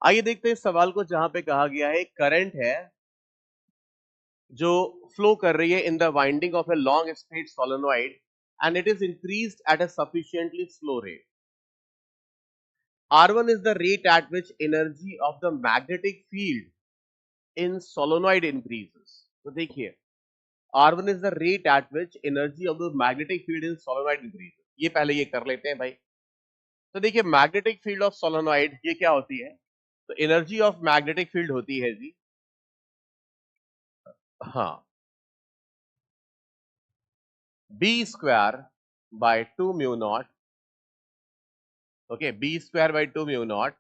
आइए देखते हैं इस सवाल को, जहां पे कहा गया है करंट है जो फ्लो कर रही है in the winding of a long straight solenoid and it is increased at a sufficiently slow rate. R1 is the rate at which energy of the magnetic field in solenoid increases. तो देखिए, R1 is the rate at which energy of the magnetic field in solenoid increases. ये पहले ये कर लेते हैं भाई. तो देखिए, मैग्नेटिक फील्ड ऑफ सोलेनोइड ये क्या होती है? तो एनर्जी ऑफ मैग्नेटिक फील्ड होती है जी, हाँ, B square by 2 mu naught. Okay, B square by 2 mu naught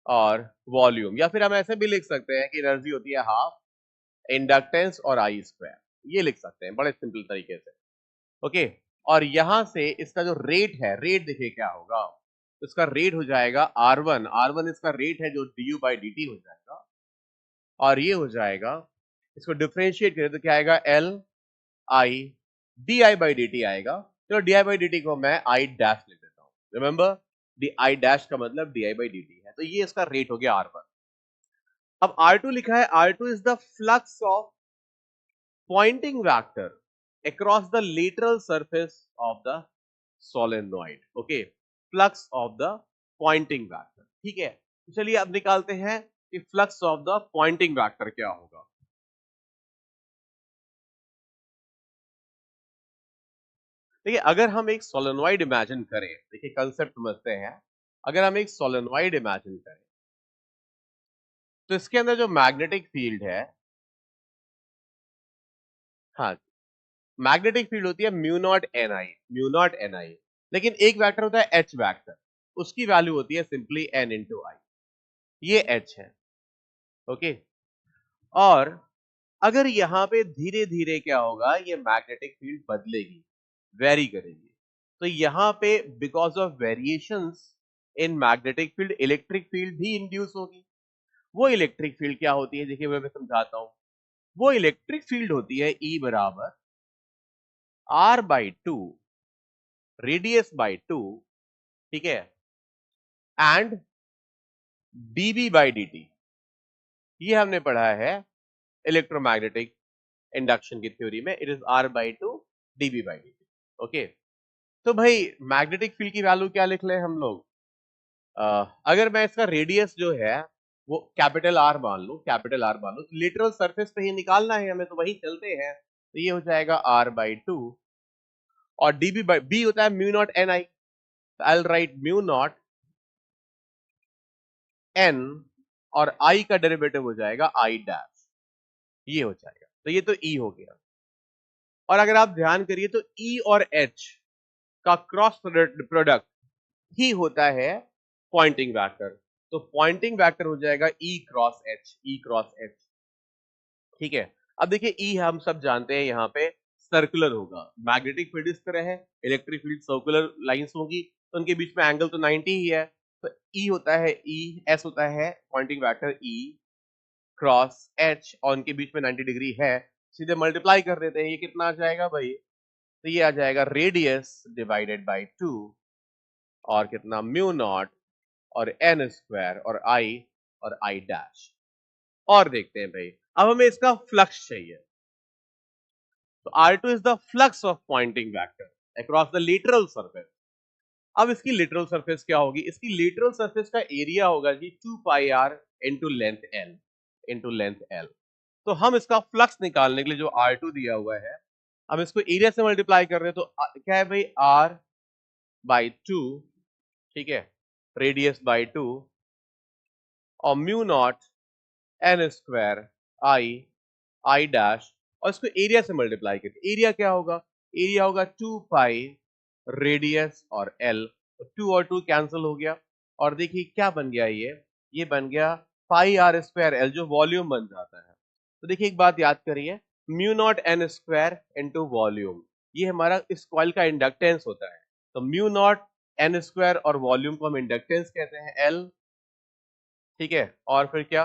और वॉल्यूम, या फिर हम ऐसे भी लिख सकते हैं कि एनर्जी होती है हाफ इंडक्टेंस और आई स्क्वायर. ये लिख सकते हैं बड़े सिंपल तरीके से. ओके, और यहां से इसका जो रेट है, रेट देखिए क्या होगा. तो इसका रेट हो जाएगा R1. R1 इसका रेट है जो du बाई dt हो जाएगा, और ये हो जाएगा, इसको डिफरेंशिएट करें तो क्या आएगा, L I di by dt आएगा. चलो di बाई dt को मैं I डैश लिख देता हूं. रिमेंबर, I डैश का मतलब di बाई dt है. तो ये इसका रेट हो गया R1. अब R2 लिखा है, R2 is the flux of Poynting vector across the lateral surface of the solenoid. Okay, flux of the pointing vector. ठीक है, तो चलिए अब निकालते हैं कि flux of the Poynting vector क्या होगा. देखिए, अगर हम एक सोलेनोइड इमेजिन करें, देखिए कंसेप्ट समझते हैं. अगर हम एक सोलेनोइड इमेजिन करें तो इसके अंदर जो मैग्नेटिक फील्ड है, हाँ, मैग्नेटिक फील्ड होती है mu not n i, mu not n i. लेकिन एक वेक्टर होता है एच वेक्टर, उसकी वैल्यू होती है सिंपली एन इंटू आई. ये एच है. ओके, और अगर यहां पे धीरे धीरे क्या होगा, ये मैग्नेटिक फील्ड बदलेगी, वेरी करेगी. तो यहां पे because of variations in magnetic field electric field भी इंड्यूस होगी. वो इलेक्ट्रिक फील्ड क्या होती है, देखिए मैं समझाता हूं. वो इलेक्ट्रिक फील्ड होती है E बराबर R बाई 2 रेडियस बाई 2, ठीक है, एंड dB बाई dt. ये हमने पढ़ा है इलेक्ट्रोमैग्नेटिक इंडक्शन की थ्योरी में. It is R by 2 dB by dt. Okay, तो भाई मैग्नेटिक फील्ड की वैल्यू क्या लिख लें हम लोग. अगर मैं इसका रेडियस जो है वो कैपिटल R मान लूं, कैपिटल R मान लूं, तो लिटरल सरफेस पे ही निकालना है हमें, तो वही चलते हैं. तो ये हो जाएगा R बाई 2 और dB बाई B होता है mu not n I. I will write mu not N और I का डेरिवेटिव हो जाएगा I डैश. ये हो जाएगा. तो ये तो E हो गया. और अगर आप ध्यान करिए तो E और H का क्रॉस प्रोडक्ट ही होता है पॉइंटिंग वेक्टर. तो पॉइंटिंग वेक्टर हो जाएगा E cross H, E cross H. ठीक है, अब देखिए E हम सब जानते हैं यहाँ पे सर्कुलर होगा. मैग्नेटिक फील्ड इस तरह है, इलेक्ट्रिक फील्ड सर्कुलर लाइंस होगी, तो उनके बीच में एंगल तो 90 ही है. तो E होता है E, S होता है Poynting vector E cross H, और उनके बीच में 90 डिग्री है. सीधे मल्टीप्लाई कर देते हैं, ये कितना आ जाएगा भाई. तो ये आ जाएगा रेडियस डिवाइडेड बाई 2 और कितना म्यू नॉट और एन स्क्वायर और आई डैश. और देखते हैं भाई, अब हमें इसका फ्लक्स चाहिए. तो R2 is the flux of Poynting vector across the lateral surface. अब इसकी लिटरल सरफेस क्या होगी, इसकी लिटरल सरफेस का एरिया होगा जी 2 पाई r into length l, into length l. तो हम इसका फ्लक्स निकालने के लिए जो R2 दिया हुआ है, हम इसको एरिया से मल्टीप्लाई कर रहे हैं. तो क्या है भाई, R बाई 2, ठीक है, रेडियस बाई 2 और mu not N square I dash, और इसको एरिया से मल्टीप्लाई करके एरिया क्या होगा, एरिया होगा 2 पाई रेडियस और एल. 2 और 2 कैंसिल हो गया, और देखिए क्या बन गया, ये बन गया पाई आर स्क्वायर एल, जो वॉल्यूम बन जाता है. तो देखिए एक बात याद करिए, mu not N square into volume, ये हमारा इस कॉइल का इंडक्टेंस होता है. तो म्यू नॉट एन स्क्वायर और वॉल्यूम को हम इंडक्टेंस कहते हैं एल, ठीक है, और फिर क्या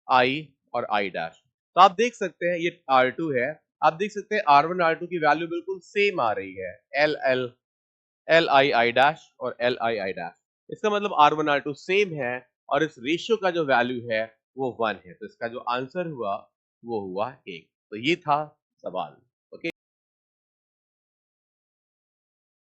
आई और आई डैश. तो आप देख सकते हैं ये R2 है, आप देख सकते हैं R1 R2 की वैल्यू बिल्कुल सेम आ रही है, एल आई आई डैश और एल आई आई डैश. इसका मतलब R1 R2 सेम है, और इस रेशियो का जो वैल्यू है वो 1 है, तो इसका जो आंसर हुआ वो हुआ 1। तो ये था सवाल।